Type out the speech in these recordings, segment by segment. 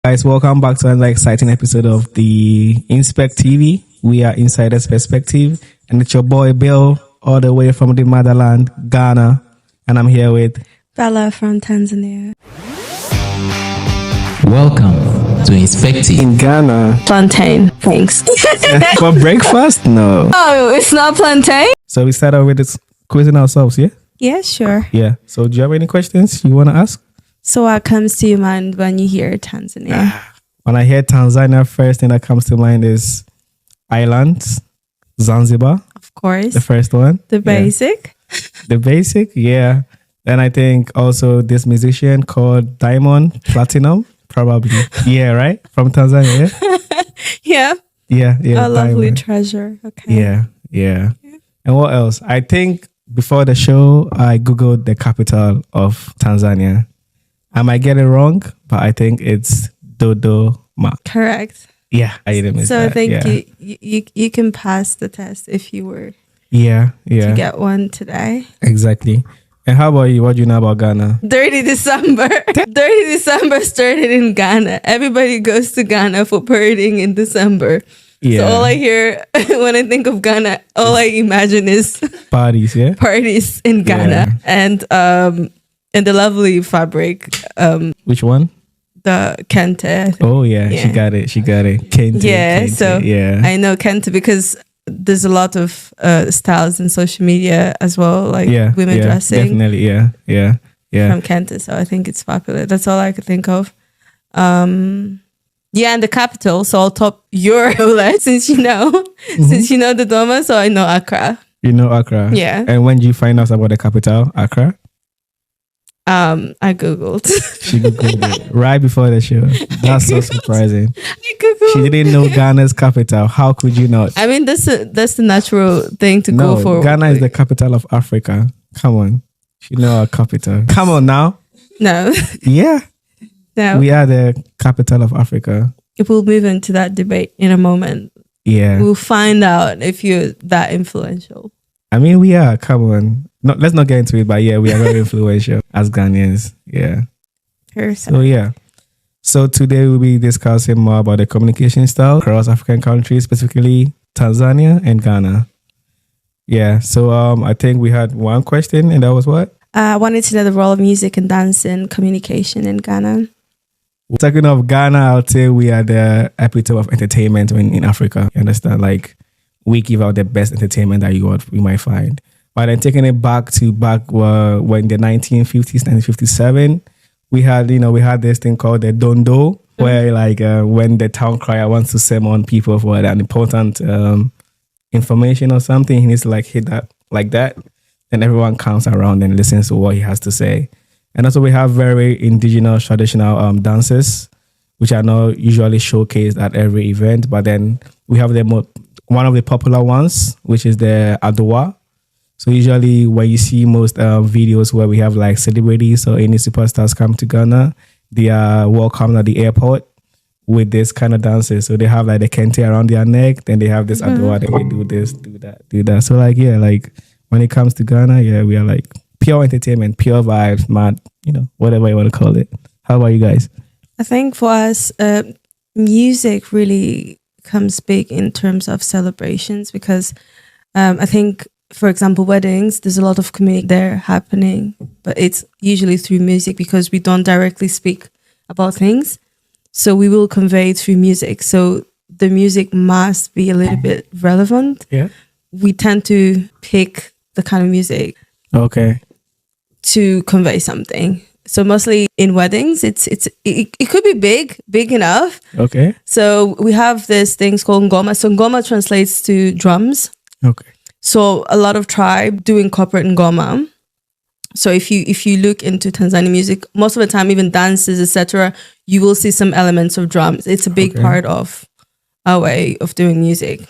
Guys, welcome back to another exciting episode of the Inspect TV. We are Insider's Perspective, and it's your boy Bill, all the way from the motherland, Ghana, and I'm here with Bella from Tanzania. Welcome to Inspect TV. In Ghana. Plantain, thanks. For breakfast? No. Oh, it's not plantain? So we start out with this quizzing ourselves, yeah? Yeah, sure. Yeah. So do you have any questions you want to ask? So what comes to your mind when you hear Tanzania? When I hear Tanzania, first thing that comes to mind is islands, Zanzibar. Of course. The first one. The basic. Yeah. The basic, yeah. Then I think also this musician called Diamond Platinum, probably. Yeah, right? From Tanzania, Yeah. Yeah. Yeah. A lovely Diamond. treasure. Okay. Yeah. And what else? I think before the show, I Googled the capital of Tanzania. I might get it wrong, but I think it's Dodoma. Correct. Yeah, I didn't miss So that. I think yeah. you can pass the test if you were Yeah. to get one today. Exactly. And how about you? What do you know about Ghana? 30 December. 30 December started in Ghana. Everybody goes to Ghana for parading in December. Yeah. So all I hear when I think of Ghana, all I imagine is Parties, yeah? parties in Ghana and the lovely fabric, Which one? the kente. Oh, yeah. Yeah. She got it. Kente, Yeah, Kente, so yeah. I know kente because there's a lot of styles in social media as well, like women dressing Definitely, yeah. from kente. So I think it's popular. That's all I could think of. And the capital. So I'll top your list since you know the Doma. So I know Accra. You know Accra? Yeah. And when did you find out about the capital, Accra? I googled. She Googled it right before the show. That's so surprising. I googled. She didn't know Ghana's capital. How could you not? I mean, that's the natural thing to No, go for. Ghana is the capital of Africa. Come on. She know our capital. Come on now. No, Yeah. no. We are the capital of Africa. We'll move into that debate in a moment. Yeah. We'll find out if you're that influential. I mean, we are. Come on. No, let's not get into it, but yeah, we are very influential as Ghanaians. Yeah. So yeah. So today we'll be discussing more about the communication style across African countries, specifically Tanzania and Ghana. Yeah. So I think we had one question, and that was what? I wanted to know the role of music and dance in communication in Ghana. Talking of Ghana, I'll say we are the epitome of entertainment in Africa. You understand? Like, we give out the best entertainment that you might find. But then taking it back when the 1950s, 1957, we had this thing called the dondo, where when the town crier wants to summon people for an important information or something, he needs to hit that like that. And everyone comes around and listens to what he has to say. And also we have very indigenous traditional dances, which are not usually showcased at every event. But then we have one of the popular ones, which is the Adowa. So usually when you see most videos where we have celebrities or any superstars come to Ghana, they are welcomed at the airport with this kind of dances. So they have the kente around their neck, then they have this Adowa, then they do this, do that. So when it comes to Ghana, we are pure entertainment, pure vibes, mad, whatever you want to call it. How about you guys? I think for us, music really comes big in terms of celebrations because I think, for example, weddings, there's a lot of community there happening, but it's usually through music because we don't directly speak about things. So we will convey through music. So the music must be a little bit relevant. Yeah. We tend to pick the kind of music to convey something. So mostly in weddings, it could be big enough. Okay. So we have these things called ngoma. So ngoma translates to drums. Okay. So a lot of tribe do incorporate ngoma. So if you look into Tanzanian music, most of the time, even dances, etc., you will see some elements of drums. It's a big part of our way of doing music.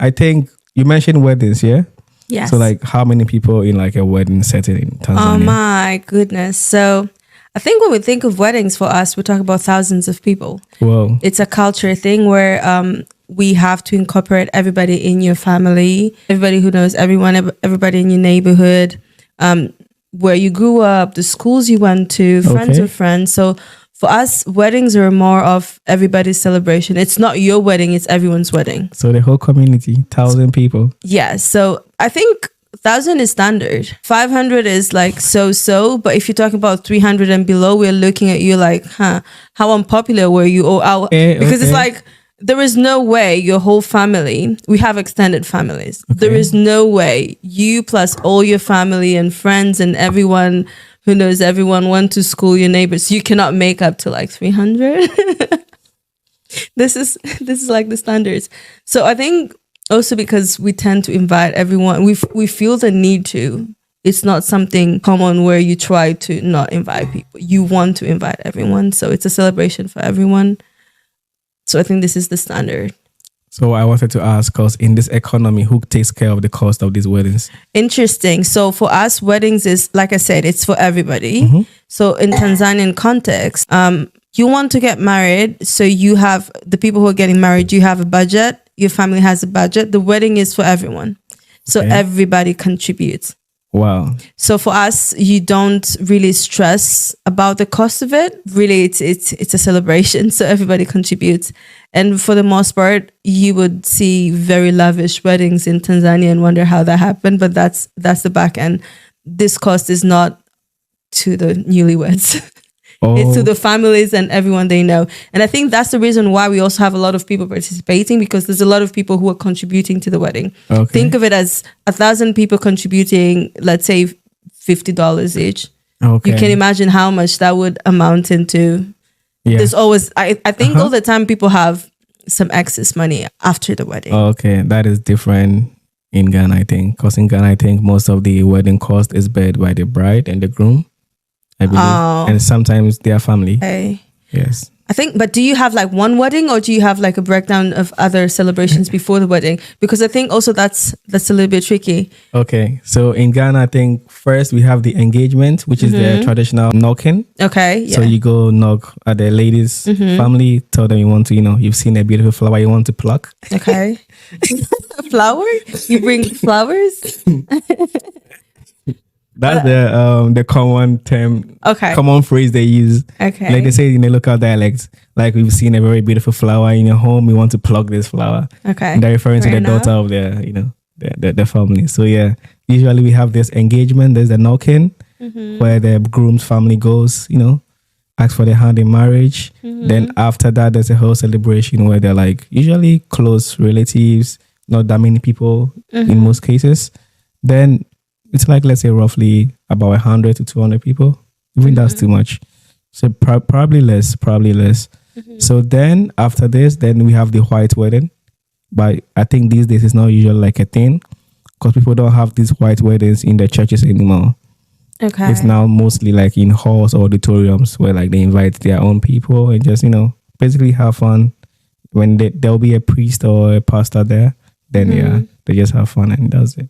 I think you mentioned weddings, yeah? Yes. So how many people in a wedding setting in Tanzania? Oh my goodness. So I think when we think of weddings for us, we talk about thousands of people. Whoa. It's a culture thing where we have to incorporate everybody in your family, everybody who knows everyone, everybody in your neighborhood, where you grew up, the schools you went to, friends of friends. So For us, weddings are more of everybody's celebration. It's not your wedding, it's everyone's wedding. So the whole community, 1,000 people. Yeah. So I think 1,000 is standard. 500 is like so. But if you're talking about 300 and below, we're looking at you like, how unpopular were you? Or because it's like, there is no way your whole family, we have extended families. Okay. There is no way you plus all your family and friends and everyone who knows everyone, went to school, your neighbors, you cannot make up to like 300. This is like the standards. So I think also because we tend to invite everyone, we feel the need to. It's not something common where you try to not invite people. You want to invite everyone. So it's a celebration for everyone. So I think this is the standard. So I wanted to ask, because in this economy, who takes care of the cost of these weddings? Interesting. So for us, weddings is, like I said, it's for everybody. Mm-hmm. So in Tanzanian context, you want to get married. So you have the people who are getting married, you have a budget. Your family has a budget. The wedding is for everyone. So everybody contributes. Wow. So for us, you don't really stress about the cost of it. Really, it's a celebration. So everybody contributes. And for the most part, you would see very lavish weddings in Tanzania and wonder how that happened. But that's the back end. This cost is not to the newlyweds. It's to the families and everyone they know. And I think that's the reason why we also have a lot of people participating, because there's a lot of people who are contributing to the wedding. Okay. Think of it as 1,000 people contributing, let's say $50 each. Okay. You can imagine how much that would amount into. Yeah. There's always, I think all the time people have some excess money after the wedding. Okay. That is different in Ghana, I think. Because in Ghana, I think most of the wedding cost is paid by the bride and the groom, I believe. And sometimes their family. Okay. Yes. I think, but do you have like one wedding, or do you have like a breakdown of other celebrations before the wedding? Because I think also that's a little bit tricky. Okay. So in Ghana, I think first we have the engagement, which is the traditional knocking. Okay. Yeah. So you go knock at the lady's family, tell them you want to, you've seen a beautiful flower you want to pluck. Okay. Flower? You bring flowers? That's the common term, common phrase they use. Okay. Like they say in the local dialect, like we've seen a very beautiful flower in your home, we want to pluck this flower. Okay. And they're referring to the daughter of the family. So yeah, usually we have this engagement, there's the knocking, where the groom's family goes, ask for their hand in marriage. Then after that, there's a whole celebration where they're like usually close relatives, not that many people in most cases. Then it's like, let's say roughly about 100 to 200 people. Even that's too much. So probably less. So then after this, then we have the white wedding. But I think these days it's not usually like a thing, because people don't have these white weddings in the churches anymore. Okay. It's now mostly like in halls or auditoriums where like they invite their own people and just, basically have fun. When there'll be a priest or a pastor there, then they just have fun and that's it.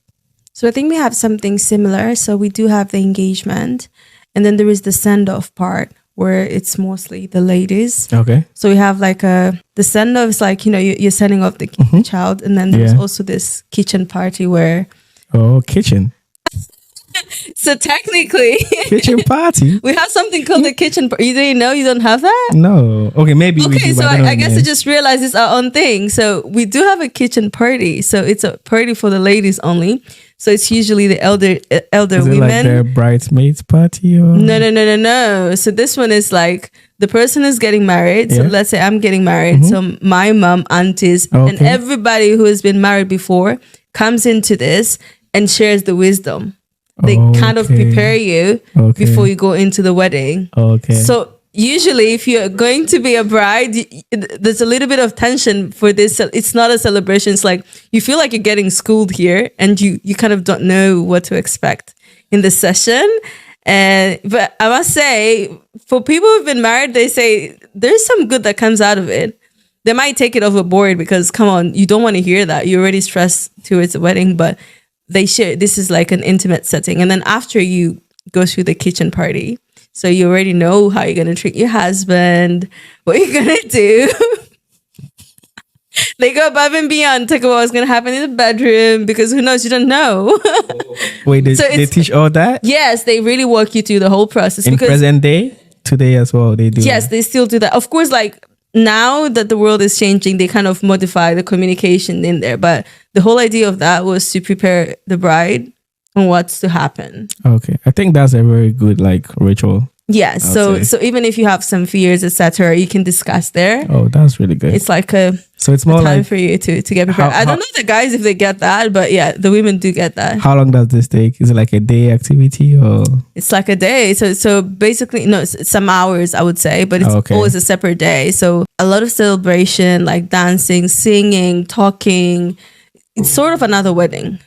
So I think we have something similar. So we do have the engagement, and then there is the send-off part where it's mostly the ladies. Okay. So we have like the send-off is like, you're sending off the child, and then there's also this kitchen party where... Oh, kitchen. So technically... Kitchen party? We have something called the kitchen party. You didn't know? You don't have that? No. Okay, maybe we do. Okay, so I guess I just realized it's our own thing. So we do have a kitchen party. So it's a party for the ladies only. So it's usually the elder Is women. It like their bridesmaids party? Or? No. So this one is like the person is getting married. So let's say I'm getting married. So my mom, aunties, and everybody who has been married before comes into this and shares the wisdom. They kind of prepare you before you go into the wedding. Okay. So usually if you're going to be a bride, there's a little bit of tension for this. It's not a celebration. It's like you feel like you're getting schooled here, and you kind of don't know what to expect in the session. But I must say, for people who've been married, they say there's some good that comes out of it. They might take it overboard because, come on, you don't want to hear that. You're already stressed towards the wedding, but they share, this is like an intimate setting. And then after you go through the kitchen party, so you already know how you're going to treat your husband, what you're going to do. They go above and beyond, talk about what's going to happen in the bedroom, because who knows, you don't know. Wait, they teach all that? Yes, they really walk you through the whole process. In present day? today as well. They do. Yes, they still do that. Of course, like now that the world is changing, they kind of modify the communication in there. But the whole idea of that was to prepare the bride on what's to happen. Okay, I think that's a very good like ritual. Yeah. So even if you have some fears, etc., you can discuss there. Oh, that's really good. It's like so it's more time like for you to get prepared. I don't know the guys if they get that, but yeah, the women do get that. How long does this take? Is it like a day activity or? It's like a day. So basically, no, it's some hours I would say, but it's always a separate day. So a lot of celebration, like dancing, singing, talking. It's sort of another wedding.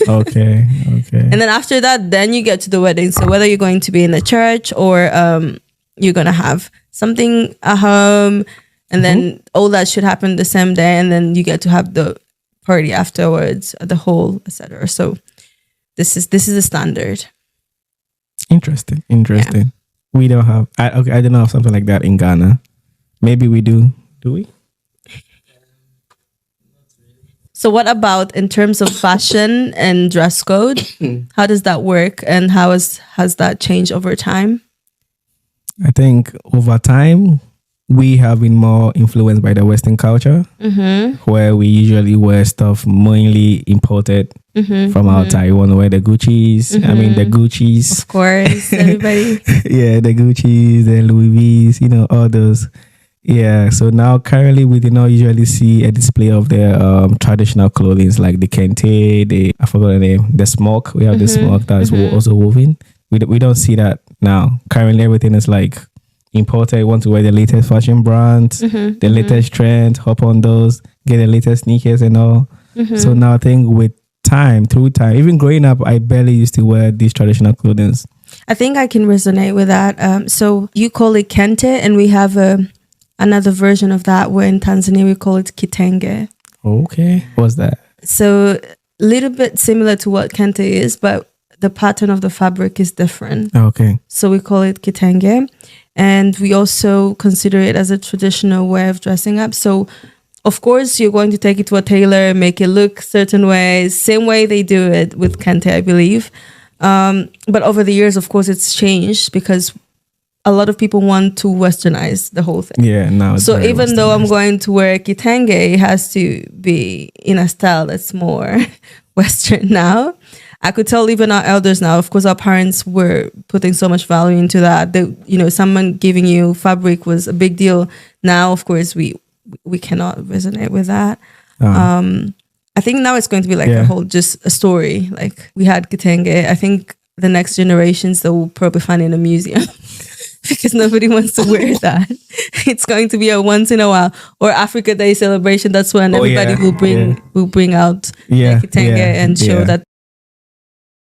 Okay. And then after that, then you get to the wedding. So whether you're going to be in the church or you're gonna have something at home, and then all that should happen the same day, and then you get to have the party afterwards, the whole, etc. So this is the standard. Interesting. Yeah. We don't have. I don't have something like that in Ghana. Maybe we do. Do we? So what about in terms of fashion and dress code? How does that work, and how has that changed over time? I think over time we have been more influenced by the Western culture, where we usually wear stuff mainly imported from outside. You want to wear the Gucci's. I mean the Gucci's, of course, everybody. Yeah, the Gucci's, the Louis V's, all those. Yeah, so now currently we do not usually see a display of the traditional clothing like the kente, I forgot the name, the smock. We have the smock that is also woven. We don't see that now. Currently everything is like imported. You want to wear the latest fashion brands, the latest trends, hop on those, get the latest sneakers and all. So now I think through time, even growing up, I barely used to wear these traditional clothing. I think I can resonate with that. So you call it kente, and we have another version of that where in Tanzania we call it kitenge. Okay. What's that? So a little bit similar to what kente is, but the pattern of the fabric is different. Okay. So we call it kitenge. And we also consider it as a traditional way of dressing up. So of course you're going to take it to a tailor, make it look certain ways, same way they do it with kente, I believe. But over the years, of course, it's changed because a lot of people want to westernize the whole thing. Yeah, now it's so even though I'm going to wear kitenge, it has to be in a style that's more Western now. I could tell even our elders now, of course, our parents were putting so much value into that. Someone giving you fabric was a big deal. Now, of course, we cannot resonate with that. I think now it's going to be like a whole, just a story. Like we had kitenge. I think the next generations, they will probably find it in a museum. Because nobody wants to wear that. It's going to be a once in a while, or Africa Day celebration. That's when everybody will bring out the kitenge and show that